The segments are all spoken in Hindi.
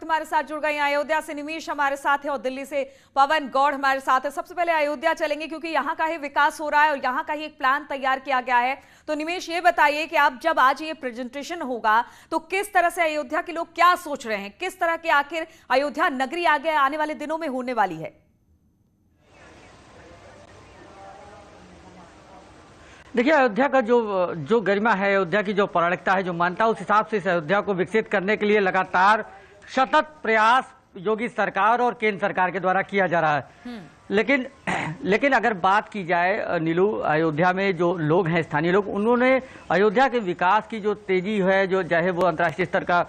हमारे साथ जुड़ गए हैं। अयोध्या से निमिष हमारे साथ है और दिल्ली से पवन गौड़ हमारे साथ है। सबसे पहले अयोध्या चलेंगे क्योंकि यहाँ का ही विकास हो रहा है और यहाँ का ही एक प्लान तैयार किया गया है। तो निमिष, ये बताइए कि आप जब आज ये प्रेजेंटेशन होगा तो किस तरह से अयोध्या के लोग क्या सोच रहे हैं, किस तरह की आखिर अयोध्या नगरी आगे आने वाले दिनों में होने वाली है? देखिए, अयोध्या का जो गरिमा है, अयोध्या की जो पौराणिकता है, जो मान्यता, उस हिसाब से इस अयोध्या को विकसित करने के लिए लगातार सतत प्रयास योगी सरकार और केंद्र सरकार के द्वारा किया जा रहा है। लेकिन अगर बात की जाए नीलू, अयोध्या में जो लोग हैं, स्थानीय लोग, उन्होंने अयोध्या के विकास की जो तेजी है, जो चाहे वो अंतर्राष्ट्रीय स्तर का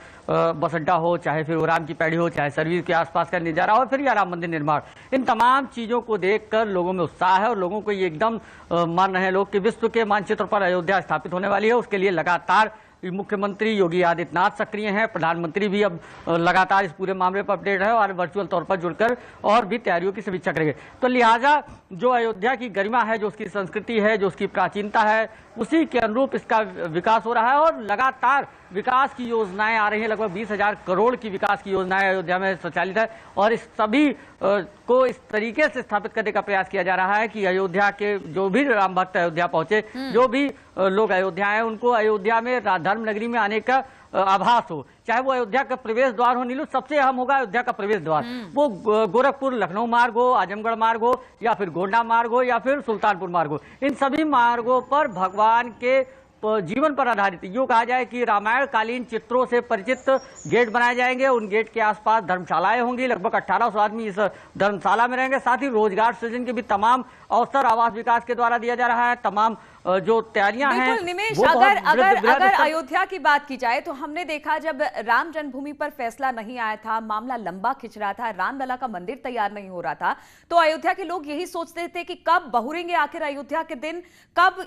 बस अड्डा हो, चाहे फिर वो राम की पैड़ी हो, चाहे सरयू के आसपास का नजारा हो, फिर या राम मंदिर निर्माण, इन तमाम चीजों को देखकर लोगों में उत्साह है और लोगों को ये एकदम मान रहे हैं लोग कि विश्व के मानचित्र पर अयोध्या स्थापित होने वाली है। उसके लिए लगातार मुख्यमंत्री योगी आदित्यनाथ सक्रिय हैं, प्रधानमंत्री भी अब लगातार इस पूरे मामले पर अपडेट है और वर्चुअल तौर पर जुड़कर और भी तैयारियों की समीक्षा करेंगे। तो लिहाजा जो अयोध्या की गरिमा है, जो उसकी संस्कृति है, जो उसकी प्राचीनता है, उसी के अनुरूप इसका विकास हो रहा है और लगातार विकास की योजनाएं आ रही हैं। लगभग 20,000 करोड़ की विकास की योजनाएं अयोध्या में संचालित है और इस सभी को इस तरीके से स्थापित करने का प्रयास किया जा रहा है कि अयोध्या के जो भी राम भक्त अयोध्या पहुंचे, जो भी लोग अयोध्या आए, उनको अयोध्या में धर्म नगरी में आने का आभास हो। चाहे वो अयोध्या का प्रवेश द्वार हो नीलू, सबसे अहम होगा अयोध्या का प्रवेश द्वार, वो गोरखपुर लखनऊ मार्ग हो, आजमगढ़ मार्ग हो, या फिर गोंडा मार्ग हो, या फिर सुल्तानपुर मार्ग हो। इन सभी मार्गों पर भगवान के जीवन पर आधारित यूं कहा जाए कि रामायण कालीन चित्रों से परिचित गेट बनाए जाएंगे। उन गेट के आसपास धर्मशालाएं होंगी, लगभग 1800 आदमी इस धर्मशाला में रहेंगे। साथ ही रोजगार सृजन के भी तमाम अवसर आवास विकास के द्वारा दिया जा रहा है। तमाम जो तैयारियां हैं, निमेश, अगर अयोध्या की बात की जाए तो हमने देखा जब राम जन्मभूमि पर फैसला नहीं आया था, मामला लंबा खिंच रहा था, रामलला का मंदिर तैयार नहीं हो रहा था, तो अयोध्या के लोग यही सोचते थे कि कब बहुरेंगे आखिर अयोध्या के दिन, कब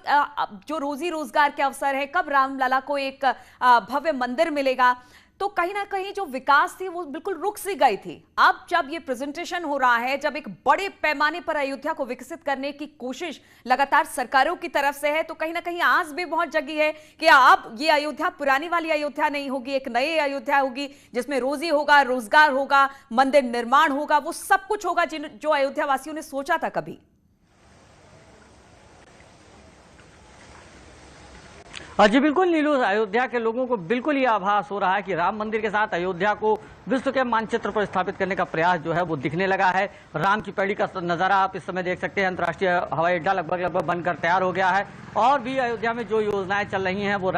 जो रोजी रोजगार के अवसर है, कब रामलला को एक भव्य मंदिर मिलेगा। तो कहीं ना कहीं जो विकास थी वो बिल्कुल रुक सी गई थी। अब जब ये प्रेजेंटेशन हो रहा है, जब एक बड़े पैमाने पर अयोध्या को विकसित करने की कोशिश लगातार सरकारों की तरफ से है, तो कहीं ना कहीं आस भी बहुत जगी है कि अब ये अयोध्या पुरानी वाली अयोध्या नहीं होगी, एक नई अयोध्या होगी जिसमें रोजी होगा, रोजगार होगा, मंदिर निर्माण होगा, वो सब कुछ होगा जो अयोध्या वासियों ने सोचा था कभी। जी बिल्कुल नीलू, अयोध्या के लोगों को बिल्कुल ये आभास हो रहा है कि राम मंदिर के साथ अयोध्या को विश्व के मानचित्र पर स्थापित करने का प्रयास जो है वो दिखने लगा है। राम की पैड़ी का नजारा आप इस समय देख सकते हैं। अंतर्राष्ट्रीय हवाई अड्डा लगभग बनकर तैयार हो गया है और भी अयोध्या में जो योजनाएं चल रही हैं वो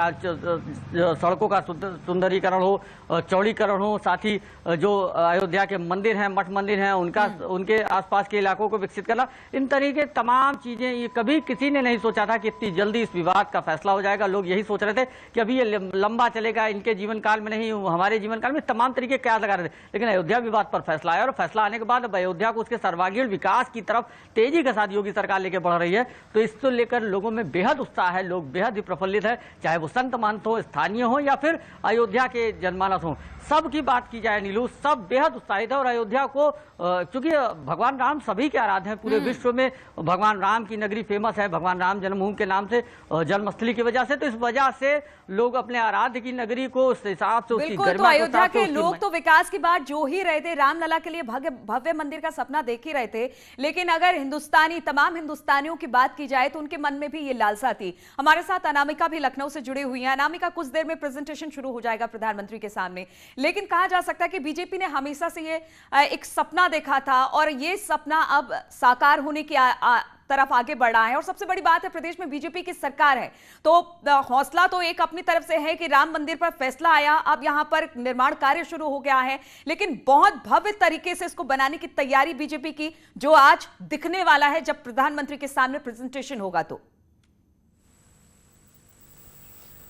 सड़कों का सुंदरीकरण हो, चौड़ीकरण हो, साथ ही जो अयोध्या के मंदिर हैं, मठ मंदिर हैं, उनके आसपास के इलाकों को विकसित करना, इन तरीके तमाम चीजें ये कभी किसी ने नहीं सोचा था कि इतनी जल्दी इस विवाद का फैसला हो जाएगा। लोग यही सोच रहे थे कि अभी ये लंबा चलेगा, इनके जीवन काल में नहीं, हमारे जीवन काल में, तमाम तरीके कयास लगा रहे थे। लेकिन अयोध्या विवाद पर फैसला आया और फैसला आने के बाद अब अयोध्या को उसके सर्वांगीण विकास की तरफ तेजी के साथ योगी सरकार लेकर बढ़ रही है। तो इसको लेकर लोगों में बेहद उत्साह है, लोग बेहद ही प्रफुल्लित है, चाहे वो संत महंत हो, स्थानीय हो, या फिर अयोध्या के जनमानस हो। सब की बात की जाए नीलू, सब बेहद उत्साहित है और अयोध्या को चूंकि भगवान राम सभी के आराध्य हैं, पूरे विश्व में भगवान राम की नगरी फेमस है, भगवान राम जन्मभूमि के नाम से, जन्मस्थली की वजह से, तो इस वजह से लोग अपने आराध्य की नगरी को उस हिसाब से, उसकी गरिमा तो अयोध्या के लोग तो विकास की बात जो ही रहे थे, रामलला के लिए भव्य मंदिर का सपना देख ही रहे थे। लेकिन अगर तमाम हिंदुस्तानियों की बात की जाए तो उनके मन में भी ये लालसा थी। हमारे साथ अनामिका भी लखनऊ से जुड़ी हुई है। अनामिका, कुछ देर में प्रेजेंटेशन शुरू हो जाएगा प्रधानमंत्री के सामने, लेकिन कहा जा सकता है कि बीजेपी ने हमेशा से ये एक सपना देखा था और ये सपना अब साकार होने की तरफ आगे बढ़ रहा है। और सबसे बड़ी बात है, प्रदेश में बीजेपी की सरकार है, तो हौसला तो एक अपनी तरफ से है कि राम मंदिर पर फैसला आया, अब यहां पर निर्माण कार्य शुरू हो गया है, लेकिन बहुत भव्य तरीके से इसको बनाने की तैयारी बीजेपी की, जो आज दिखने वाला है जब प्रधानमंत्री के सामने प्रेजेंटेशन होगा। तो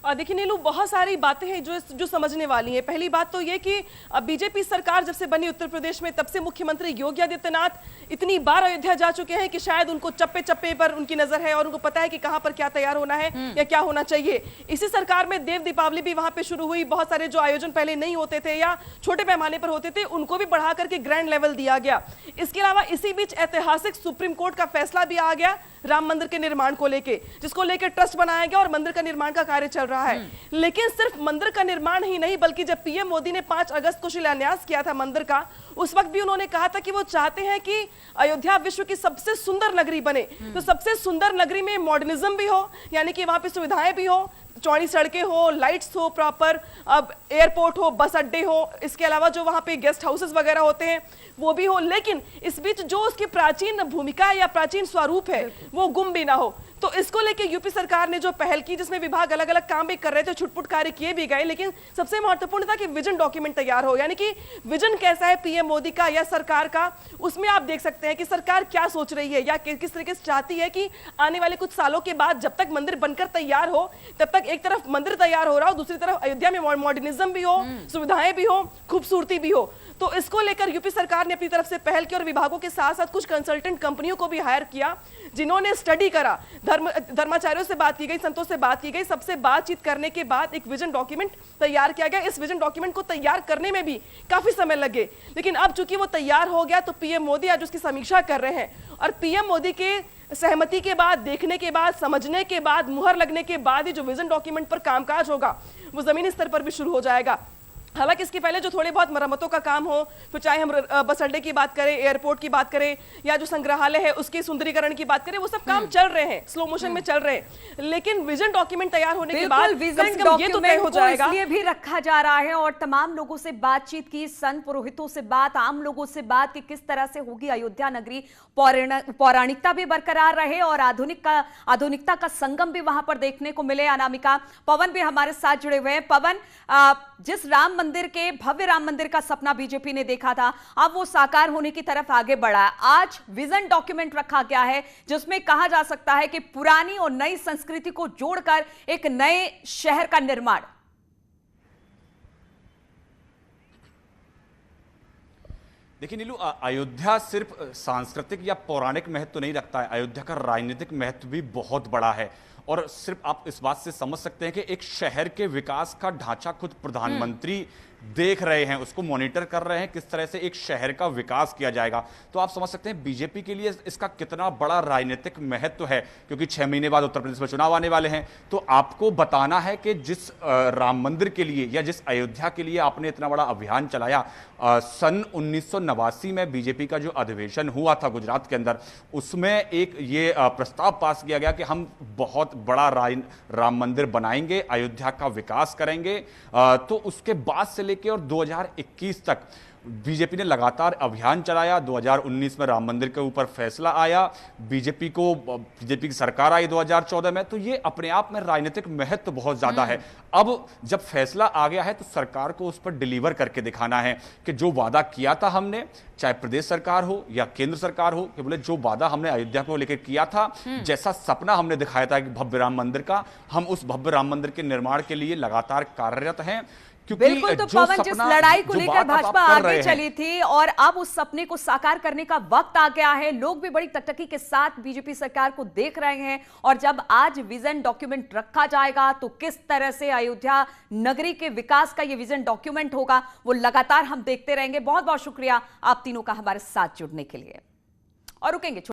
देखिए नीलू, बहुत सारी बातें हैं जो समझने वाली हैं। पहली बात तो ये कि बीजेपी सरकार जब से बनी उत्तर प्रदेश में, तब से मुख्यमंत्री योगी आदित्यनाथ इतनी बार अयोध्या जा चुके हैं कि शायद उनको चप्पे चप्पे पर उनकी नजर है और उनको पता है कि कहां पर क्या तैयार होना है या क्या होना चाहिए। इसी सरकार में देव दीपावली भी वहां पे शुरू हुई। बहुत सारे जो आयोजन पहले नहीं होते थे या छोटे पैमाने पर होते थे, उनको भी बढ़ा करके ग्रैंड लेवल दिया गया। इसके अलावा इसी बीच ऐतिहासिक सुप्रीम कोर्ट का फैसला भी आ गया राम मंदिर के निर्माण को लेकर, जिसको लेकर ट्रस्ट बनाया गया और मंदिर का निर्माण का कार्य चल रहा रहा है। लेकिन सिर्फ मंदिर का निर्माण ही नहीं, बल्कि जब पीएम मोदी ने 5 अगस्त को शिलान्यास किया था मंदिर का, उस वक्त भी उन्होंने कहा था कि वो चाहते हैं कि अयोध्या विश्व की सबसे सुंदर नगरी बने। तो सबसे सुंदर नगरी में मॉडर्निज्म भी हो, यानी कि वहां पे सुविधाएं भी हो, चौड़ी सड़कें हो, लाइट्स हो प्रॉपर, अब एयरपोर्ट हो, बस अड्डे हो, इसके अलावा जो वहां पे गेस्ट हाउसेस वगैरह होते हैं वो भी हो। लेकिन इस बीच जो उसकी प्राचीन भूमिका या प्राचीन स्वरूप है वो गुम भी ना हो। तो इसको लेके यूपी सरकार ने जो पहल की, जिसमें विभाग अलग अलग काम भी कर रहे थे, छुटपुट कार्य किए भी गए, लेकिन सबसे महत्वपूर्ण था कि विजन डॉक्यूमेंट तैयार हो, यानी कि विजन कैसा है पीएम मोदी का या सरकार का, उसमें आप देख सकते हैं कि सरकार क्या सोच रही है या किस तरीके से चाहती है कि आने वाले कुछ सालों के बाद जब तक मंदिर बनकर तैयार हो, तब तक एक तरफ मंदिर तैयार हो रहा हो, दूसरी तरफ अयोध्या में मॉडर्निज्म भी हो, सुविधाएं भी हो, खूबसूरती भी हो। तो इसको लेकर यूपी सरकार ने अपनी तरफ से पहल की और विभागों के साथ साथ कुछ कंसल्टेंट कंपनियों को भी हायर किया, जिन्होंने स्टडी करा, धर्माचार्यों से बात की गई, संतों से बात की गई, सबसे बातचीत करने के बाद एक विजन डॉक्यूमेंट तैयार किया गया। इस विजन डॉक्यूमेंट को तैयार करने में भी काफी समय लगे, लेकिन अब चूंकि वो तैयार हो गया तो पीएम मोदी आज उसकी समीक्षा कर रहे हैं और पीएम मोदी के सहमति के बाद, देखने के बाद, समझने के बाद, मुहर लगने के बाद ही जो विजन डॉक्यूमेंट पर कामकाज होगा वो जमीनी स्तर पर भी शुरू हो जाएगा। हालांकि इसके पहले जो थोड़े बहुत मरम्मतों का काम हो, फिर चाहे हम बस अड्डे की बात करें, एयरपोर्ट की बात करें या जो संग्रहालय है उसके सुंदरीकरण की बात करें, वो सब काम चल रहे हैं, स्लो मोशन में चल रहे हैं। लेकिन विजन डॉक्यूमेंट तैयार होने के बाद कम से कम ये तो तय हो जाएगा। इसलिए भी रखा जा रहा है और तमाम लोगों से बातचीत की, संत पुरोहितों से बात, आम लोगों से बात कि किस तरह से होगी अयोध्या नगरी, पौराणिकता भी बरकरार रहे और आधुनिकता का संगम भी वहां पर देखने को मिले। अनामिका, पवन भी हमारे साथ जुड़े हुए हैं। पवन, जिस भव्य राम मंदिर का सपना बीजेपी ने देखा था, अब वो साकार होने की तरफ आगे बढ़ा है। आज विजन डॉक्यूमेंट रखा गया है जिसमें कहा जा सकता है कि पुरानी और नई संस्कृति को जोड़कर एक नए शहर का निर्माण। देखिए नीलू, अयोध्या सिर्फ सांस्कृतिक या पौराणिक महत्व नहीं रखता है, अयोध्या का राजनीतिक महत्व भी बहुत बड़ा है। और सिर्फ आप इस बात से समझ सकते हैं कि एक शहर के विकास का ढांचा खुद प्रधानमंत्री देख रहे हैं, उसको मॉनिटर कर रहे हैं, किस तरह से एक शहर का विकास किया जाएगा। तो आप समझ सकते हैं बीजेपी के लिए इसका कितना बड़ा राजनीतिक महत्व है, क्योंकि 6 महीने बाद उत्तर प्रदेश में चुनाव आने वाले हैं। तो आपको बताना है कि जिस राम मंदिर के लिए या जिस अयोध्या के लिए आपने इतना बड़ा अभियान चलाया, सन 1989 में बीजेपी का जो अधिवेशन हुआ था गुजरात के अंदर, उसमें एक ये प्रस्ताव पास किया गया कि हम बहुत बड़ा राम मंदिर बनाएंगे, अयोध्या का विकास करेंगे। तो उसके बाद से लेके और 2021 तक बीजेपी ने लगातार अभियान चलाया। 2019 में राम मंदिर के ऊपर फैसला आया, बीजेपी की सरकार आई 2014 में। तो ये अपने आप में राजनीतिक महत्व बहुत ज्यादा है। अब जब फैसला आ गया है तो सरकार को उस पर डिलीवर करके दिखाना है कि जो वादा किया था हमने, चाहे प्रदेश सरकार हो या केंद्र सरकार हो, कि बोले जो वादा हमने अयोध्या को लेकर किया था, जैसा सपना हमने दिखाया था भव्य राम मंदिर का, हम उस भव्य राम मंदिर के निर्माण के लिए लगातार कार्यरत हैं। बिल्कुल। तो पवन, जिस लड़ाई को लेकर भाजपा आगे चली थी और अब उस सपने को साकार करने का वक्त आ गया है, लोग भी बड़ी टकटकी के साथ बीजेपी सरकार को देख रहे हैं। और जब आज विजन डॉक्यूमेंट रखा जाएगा तो किस तरह से अयोध्या नगरी के विकास का ये विजन डॉक्यूमेंट होगा, वो लगातार हम देखते रहेंगे। बहुत बहुत शुक्रिया आप तीनों का हमारे साथ जुड़ने के लिए। और रुकेंगे।